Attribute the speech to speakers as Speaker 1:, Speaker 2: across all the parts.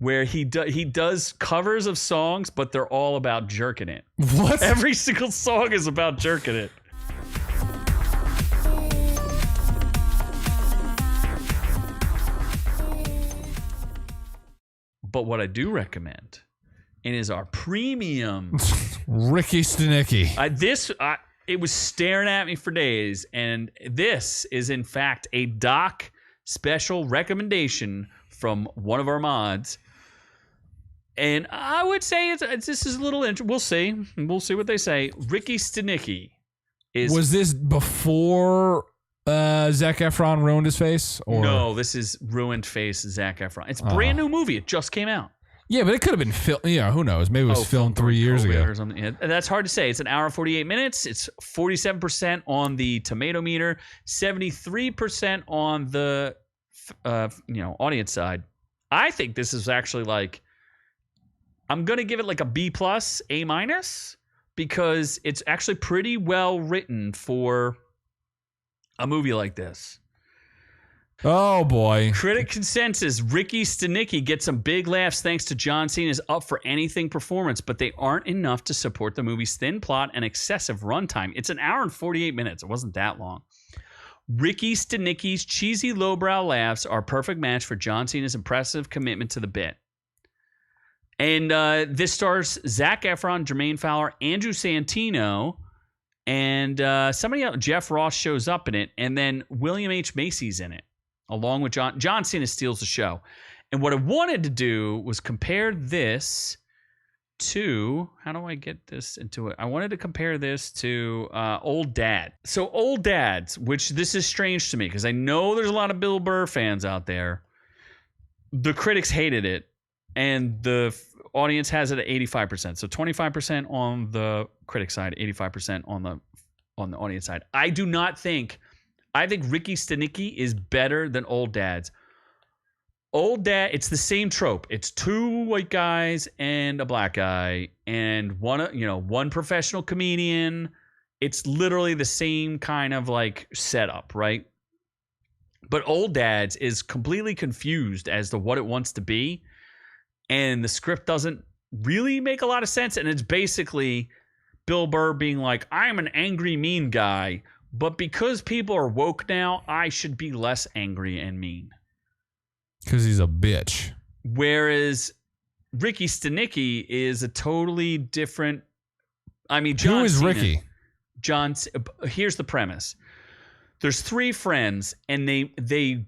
Speaker 1: where he does covers of songs, but they're all about jerking it.
Speaker 2: What?
Speaker 1: Every single song is about jerking it. But what I do recommend, and is our premium
Speaker 2: Ricky Stanicky.
Speaker 1: It was staring at me for days, and this is in fact a doc special recommendation from one of our mods. And I would say this is a little We'll see what they say. Ricky Stanicky
Speaker 2: Was this before Zac Efron ruined his face? Or?
Speaker 1: No, this is ruined face Zac Efron. It's a brand new movie. It just came out.
Speaker 2: Yeah, but it could have been filmed. Yeah, who knows? Maybe it was filmed 3 years ago.
Speaker 1: Or something. Yeah, that's hard to say. It's an hour and 48 minutes. It's 47% on the tomato meter, 73% on the audience side. I think this is actually like, I'm gonna give it like a B+, A-, because it's actually pretty well written for a movie like this.
Speaker 2: Oh, boy.
Speaker 1: Critic consensus, Ricky Stanicky gets some big laughs thanks to John Cena's up for anything performance, but they aren't enough to support the movie's thin plot and excessive runtime. It's an hour and 48 minutes. It wasn't that long. Ricky Stanicky's cheesy lowbrow laughs are a perfect match for John Cena's impressive commitment to the bit. And this stars Zac Efron, Jermaine Fowler, Andrew Santino, and somebody else. Jeff Ross shows up in it, and then William H. Macy's in it, along with John Cena steals the show. And what I wanted to do was compare this to, how do I get this into it? I wanted to compare this to Old Dad. So Old Dads, which this is strange to me because I know there's a lot of Bill Burr fans out there. The critics hated it, and the audience has it at 85%. So 25% on the critic side, 85% on the audience side. I think Ricky Stanicky is better than Old Dads. Old Dad, it's the same trope. It's two white guys and a black guy and one professional comedian. It's literally the same kind of like setup, right? But Old Dads is completely confused as to what it wants to be. And the script doesn't really make a lot of sense. And it's basically Bill Burr being like, I'm an angry, mean guy. But because people are woke now, I should be less angry and mean.
Speaker 2: Because he's a bitch.
Speaker 1: Whereas Ricky Stanicky is a totally different... I mean,
Speaker 2: Who is Ricky?
Speaker 1: Here's the premise. There's three friends, and they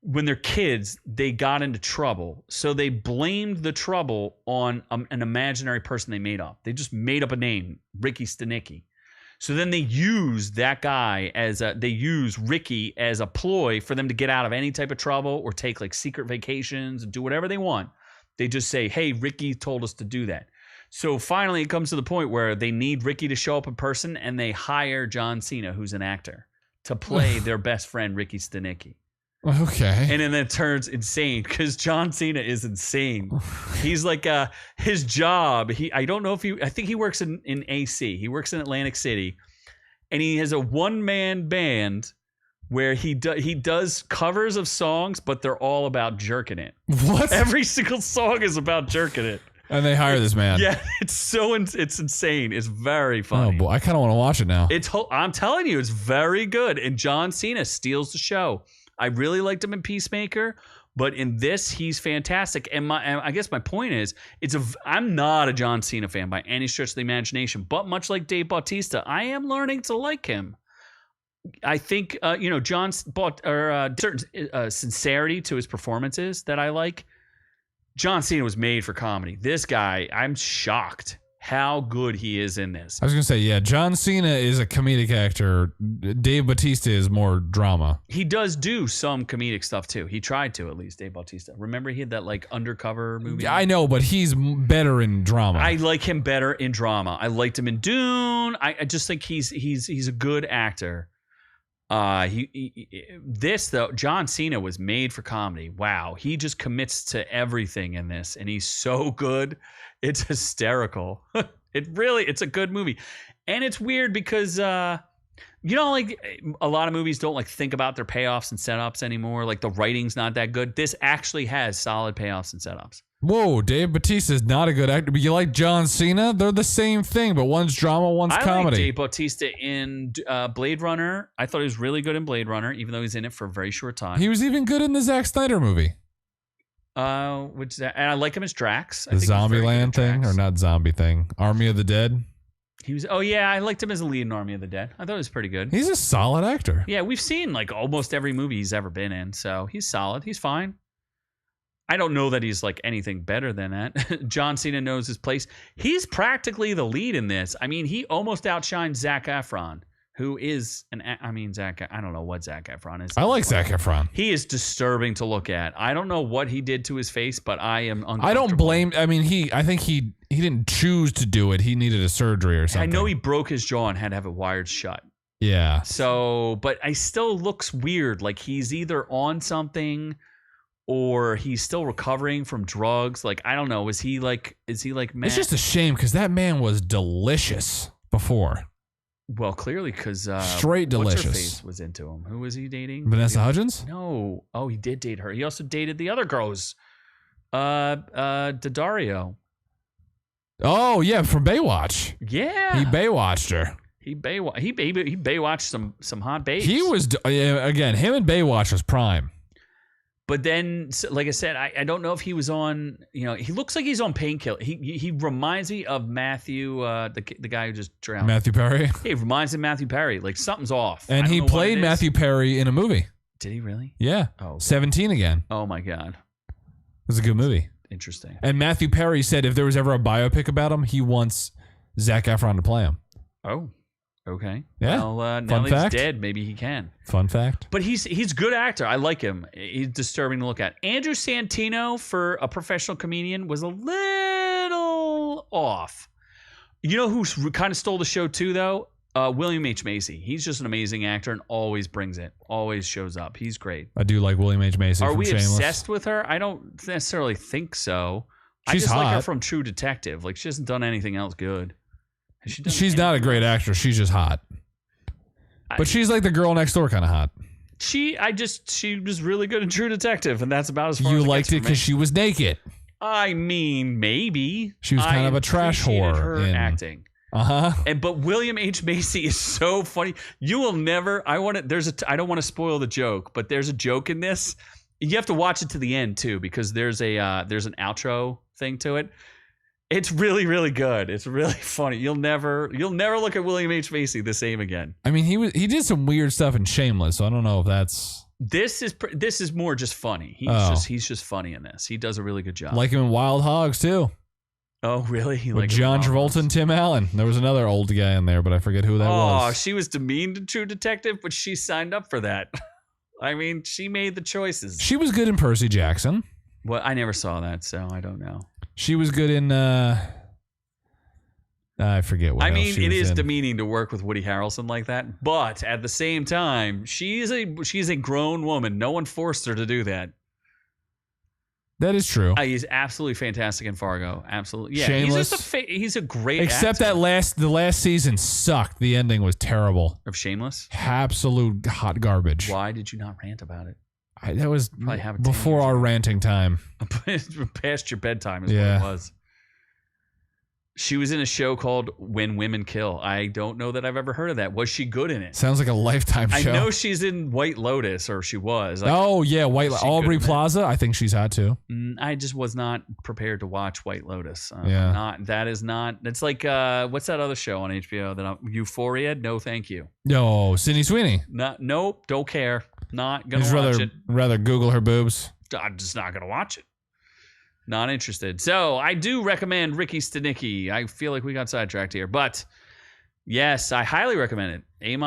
Speaker 1: when they're kids, they got into trouble. So they blamed the trouble on an imaginary person they made up. They just made up a name, Ricky Stanicky. So then they use that guy they use Ricky as a ploy for them to get out of any type of trouble or take like secret vacations and do whatever they want. They just say, hey, Ricky told us to do that. So finally it comes to the point where they need Ricky to show up in person, and they hire John Cena, who's an actor, to play their best friend, Ricky Stanicky.
Speaker 2: Okay.
Speaker 1: And then it turns insane because John Cena is insane. He's like his job. I think he works in AC. He works in Atlantic City, and he has a one-man band where he does covers of songs, but they're all about jerking it.
Speaker 2: What?
Speaker 1: Every single song is about jerking it.
Speaker 2: And they hire this man.
Speaker 1: Yeah, it's insane. It's very funny.
Speaker 2: Oh boy, I kind of want to watch it now.
Speaker 1: I'm telling you, it's very good. And John Cena steals the show. I really liked him in Peacemaker, but in this, he's fantastic. And I guess my point is, I'm not a John Cena fan by any stretch of the imagination, but much like Dave Bautista, I am learning to like him. I think John's brought certain sincerity to his performances that I like. John Cena was made for comedy. This guy, I'm shocked how good he is in this.
Speaker 2: I was going to say, yeah, John Cena is a comedic actor. Dave Bautista is more drama.
Speaker 1: He does do some comedic stuff, too. He tried to, at least, Dave Bautista. Remember he had that, like, undercover movie?
Speaker 2: I know, but he's better in drama.
Speaker 1: I like him better in drama. I liked him in Dune. I just think he's a good actor. This, though, John Cena was made for comedy. Wow. He just commits to everything in this, and he's so good. It's hysterical. It's a good movie. And it's weird because, like a lot of movies don't like think about their payoffs and setups anymore. Like the writing's not that good. This actually has solid payoffs and setups.
Speaker 2: Whoa, Dave Bautista is not a good actor, but you like John Cena? They're the same thing, but one's drama, one's
Speaker 1: I
Speaker 2: comedy.
Speaker 1: like Dave Bautista in Blade Runner. I thought he was really good in Blade Runner, even though he's in it for a very short time.
Speaker 2: He was even good in the Zack Snyder movie.
Speaker 1: And I like him as Drax.
Speaker 2: The Zombieland thing, or not zombie thing? Army of the Dead.
Speaker 1: He was. Oh yeah, I liked him as a lead in Army of the Dead. I thought he was pretty good.
Speaker 2: He's a solid actor.
Speaker 1: Yeah, we've seen like almost every movie he's ever been in, so he's solid. He's fine. I don't know that he's like anything better than that. John Cena knows his place. He's practically the lead in this. I mean, he almost outshines Zac Efron, who is Zac. I don't know what Zac Efron is.
Speaker 2: I like Zac Efron.
Speaker 1: He is disturbing to look at. I don't know what he did to his face, but I am uncomfortable.
Speaker 2: I don't blame. I mean, I think he didn't choose to do it. He needed a surgery or something.
Speaker 1: I know he broke his jaw and had to have it wired shut.
Speaker 2: Yeah.
Speaker 1: So, but I still looks weird. Like he's either on something or he's still recovering from drugs. Like, I don't know. Is he like mad?
Speaker 2: It's just a shame because that man was delicious before.
Speaker 1: Well, clearly because
Speaker 2: straight delicious.
Speaker 1: What's-her-face was into him. Who was he dating?
Speaker 2: Vanessa Hudgens?
Speaker 1: No. Oh, he did date her. He also dated the other girls. Daddario.
Speaker 2: Oh yeah, from Baywatch.
Speaker 1: Yeah.
Speaker 2: He Baywatched her.
Speaker 1: He Baywatched some hot babes.
Speaker 2: He was again. Him and Baywatch was prime.
Speaker 1: But then, like I said, I don't know if he was on. You know, he looks like he's on painkiller. He reminds me of Matthew, the guy who just drowned.
Speaker 2: Matthew Perry.
Speaker 1: He reminds me of Matthew Perry. Like something's off.
Speaker 2: And he played Matthew Perry in a movie.
Speaker 1: Did he really?
Speaker 2: Yeah.
Speaker 1: Oh, okay.
Speaker 2: 17 again.
Speaker 1: Oh my God.
Speaker 2: It was a good movie.
Speaker 1: Interesting.
Speaker 2: And Matthew Perry said if there was ever a biopic about him, he wants Zac Efron to play him.
Speaker 1: Oh, okay.
Speaker 2: Yeah.
Speaker 1: Well, now that he's dead, maybe he can.
Speaker 2: Fun fact.
Speaker 1: But he's a good actor. I like him. He's disturbing to look at. Andrew Santino, for a professional comedian, was a little off. You know who kind of stole the show too, though? William H. Macy. He's just an amazing actor and always brings it. Always shows up. He's great.
Speaker 2: I do like William H. Macy.
Speaker 1: Are
Speaker 2: from
Speaker 1: we
Speaker 2: Shameless.
Speaker 1: obsessed with her? I don't necessarily think so.
Speaker 2: She's
Speaker 1: I just like her
Speaker 2: hot.
Speaker 1: from True Detective. Like she hasn't done anything else good. Has she done
Speaker 2: She's not a
Speaker 1: anything
Speaker 2: great
Speaker 1: else?
Speaker 2: actress. She's just hot. But she's like the girl next door kind of hot.
Speaker 1: She was really good in True Detective, and that's about as far
Speaker 2: You
Speaker 1: as
Speaker 2: liked it because she was naked.
Speaker 1: I mean, maybe
Speaker 2: She was kind of a trash
Speaker 1: appreciated
Speaker 2: whore
Speaker 1: her
Speaker 2: in
Speaker 1: acting. But William H. Macy is so funny. You will never. I don't want to spoil the joke, but there's a joke in this. You have to watch it to the end too, because there's an outro thing to it. It's really, really good. It's really funny. You'll never look at William H. Macy the same again.
Speaker 2: I mean, he did some weird stuff in Shameless, so I don't know if that's.
Speaker 1: This is more just funny. He's just funny in this. He does a really good job.
Speaker 2: Like him in Wild Hogs too.
Speaker 1: Oh, really?
Speaker 2: With John Travolta and Tim Allen. There was another old guy in there, but I forget who that was.
Speaker 1: Oh, she was demeaned in True Detective, but she signed up for that. I mean, she made the choices.
Speaker 2: She was good in Percy Jackson.
Speaker 1: Well, I never saw that, so I don't know.
Speaker 2: She was good in I forget what.
Speaker 1: I
Speaker 2: else
Speaker 1: mean,
Speaker 2: she
Speaker 1: it
Speaker 2: was
Speaker 1: is
Speaker 2: in.
Speaker 1: demeaning to work with Woody Harrelson like that, but at the same time, she's a grown woman. No one forced her to do that.
Speaker 2: That is true.
Speaker 1: He's absolutely fantastic in Fargo. Absolutely, yeah.
Speaker 2: Shameless.
Speaker 1: He's a great
Speaker 2: Except
Speaker 1: actor.
Speaker 2: the last season sucked. The ending was terrible.
Speaker 1: Of Shameless.
Speaker 2: Absolute hot garbage.
Speaker 1: Why did you not rant about it?
Speaker 2: That was
Speaker 1: Probably haven't
Speaker 2: before our ranting time.
Speaker 1: Past your bedtime is what it was. She was in a show called When Women Kill. I don't know that I've ever heard of that. Was she good in it?
Speaker 2: Sounds like a Lifetime show.
Speaker 1: I know she's in White Lotus, or she was.
Speaker 2: Oh yeah, Aubrey Plaza. I think she's hot too.
Speaker 1: I just was not prepared to watch White Lotus.
Speaker 2: Yeah.
Speaker 1: It's like what's that other show on HBO Euphoria? No, thank you.
Speaker 2: No, Sydney Sweeney.
Speaker 1: Nope, don't care. Not gonna
Speaker 2: I'd
Speaker 1: watch it.
Speaker 2: rather Google her boobs.
Speaker 1: I'm just not gonna watch it. Not interested. So I do recommend Ricky Stanicky. I feel like we got sidetracked here, but yes, I highly recommend it. A-,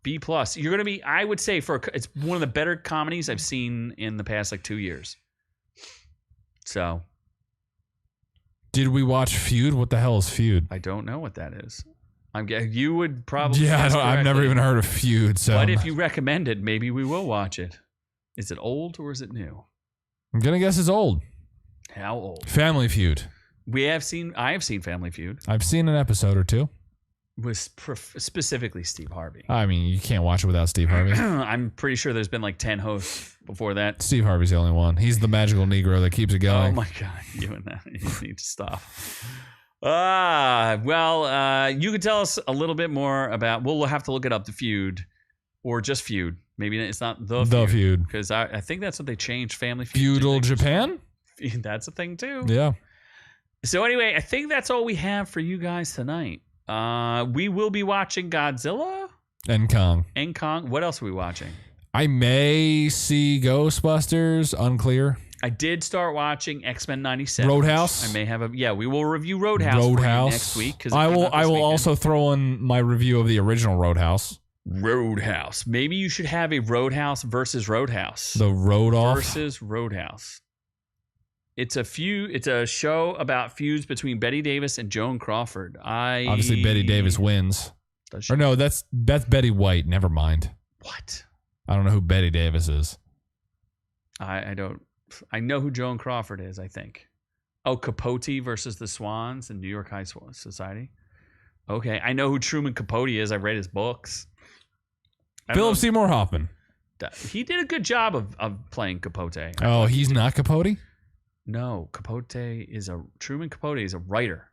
Speaker 1: B+. You're gonna be. I would say it's one of the better comedies I've seen in the past 2 years. So,
Speaker 2: did we watch Feud? What the hell is Feud?
Speaker 1: I don't know what that is. You would probably.
Speaker 2: Yeah, I've never even heard of Feud. So,
Speaker 1: but if you recommend it, maybe we will watch it. Is it old or is it new?
Speaker 2: I'm gonna guess it's old.
Speaker 1: How old?
Speaker 2: Family Feud.
Speaker 1: I have seen Family Feud.
Speaker 2: I've seen an episode or two.
Speaker 1: was specifically Steve Harvey.
Speaker 2: I mean, you can't watch it without Steve Harvey.
Speaker 1: I'm pretty sure there's been like 10 hosts before that.
Speaker 2: Steve Harvey's the only one. He's the magical Negro that keeps it going.
Speaker 1: Oh my God, you and that. You need to stop. You could tell us a little bit more about, we'll have to look it up, the feud, or just feud. Maybe it's not the feud. Because I think that's what they changed, Family Feud.
Speaker 2: Feudal Japan?
Speaker 1: That's a thing too.
Speaker 2: Yeah.
Speaker 1: So anyway, I think that's all we have for you guys tonight. We will be watching Godzilla
Speaker 2: and Kong.
Speaker 1: What else are we watching?
Speaker 2: I may see Ghostbusters. Unclear.
Speaker 1: I did start watching X-Men 97.
Speaker 2: Roadhouse.
Speaker 1: I may have we will review Roadhouse for you next week.
Speaker 2: I will also throw in my review of the original Roadhouse.
Speaker 1: Maybe you should have a Roadhouse versus Roadhouse.
Speaker 2: The Road Off
Speaker 1: versus Roadhouse. It's a show about feuds between Betty Davis and Joan Crawford.
Speaker 2: Obviously Betty Davis wins.
Speaker 1: Does she?
Speaker 2: Or no, that's Betty White. Never mind.
Speaker 1: What?
Speaker 2: I don't know who Betty Davis is.
Speaker 1: I don't. I know who Joan Crawford is, I think. Oh, Capote versus the Swans in New York High Society. Okay. I know who Truman Capote is. I've read his books.
Speaker 2: Philip Seymour Hoffman.
Speaker 1: He did a good job of playing Capote.
Speaker 2: Oh, he's not Capote?
Speaker 1: No, Truman Capote is a writer.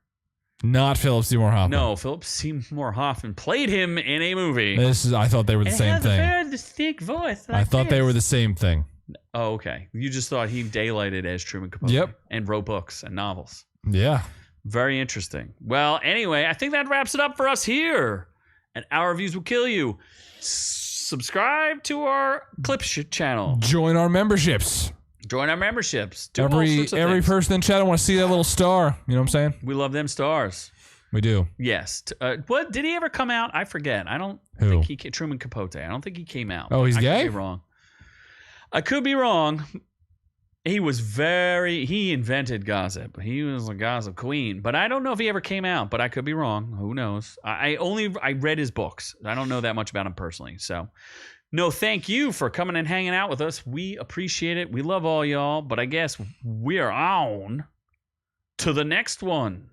Speaker 2: Not Philip Seymour Hoffman.
Speaker 1: No, Philip Seymour Hoffman played him in a movie.
Speaker 2: I thought they were the same thing.
Speaker 1: He has a very distinct voice.
Speaker 2: I thought they were the same thing.
Speaker 1: Oh, okay. You just thought he daylighted as Truman Capote.
Speaker 2: Yep.
Speaker 1: And wrote books and novels.
Speaker 2: Yeah.
Speaker 1: Very interesting. Well, anyway, I think that wraps it up for us here at Our Reviews Will Kill You. Subscribe to our Clips channel.
Speaker 2: Join our memberships. Every person in chat, I want to see that little star. You know what I'm saying?
Speaker 1: We love them stars.
Speaker 2: We do.
Speaker 1: Yes. What did he ever come out? I forget. I don't think Truman Capote. I don't think he came out.
Speaker 2: Oh, he's gay?
Speaker 1: I could be wrong. I could be wrong. He invented gossip. He was a gossip queen, but I don't know if he ever came out, but I could be wrong. Who knows? I read his books. I don't know that much about him personally. So no, thank you for coming and hanging out with us. We appreciate it. We love all y'all, but I guess we're on to the next one.